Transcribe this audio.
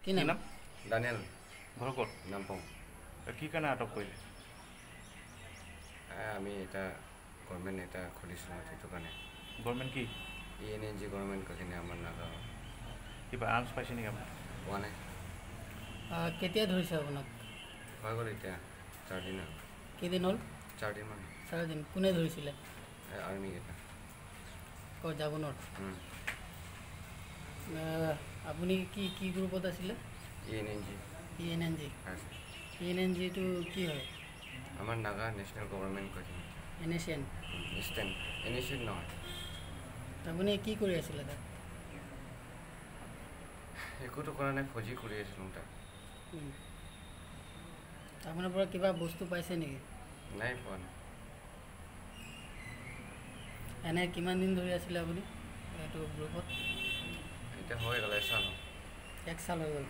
কি নাম? দানিয়েল ঘৰ ক'ত? নামপং। কি কাৰণে আটক কৰিলে? আমি এটা গভৰ্ণমেণ্ট এটা খুলিছিলোঁ সেইটো কাৰণে। গভৰ্ণমেণ্ট কি? ENNG গভৰ্ণমেণ্ট কৈছিলে আমাৰ নাগাঁও। কিবা আৰ্মছ পাইছে নেকি আপুনি? পোৱা নাই। কেতিয়া ধৰিছে আপোনাক? হৈ গ'ল এতিয়া 4 দিন হ'ল। কেইদিন হ'ল? 4 দিন মান। 4 দিন। কোনে ধৰিছিলে? আৰ্মি কেইটা। ক'ত জাবুনৰ? আপুনি কি কি গ্ৰুপত আছিলে? ENNG। ENNG টো কি হয়? আমাৰ নাগা নেশ্যনেল গভৰ্ণমেণ্ট কৈছিলে। NSN? NSN নহয়। আপুনি কি কৰি আছিলে তাত? একোতো কৰা নাই, ফৌজি কৰি আছিলোঁ তাত। আপোনাৰ পৰা কিবা বস্তু পাইছে নেকি? নাই পোৱা নাই। এনে কিমান দিন ধৰি আছিলে আপুনি এইটো গ্ৰুপত? এতিয়া হৈ গ'ল 1 সাল। 1 সাল হৈ গ'ল।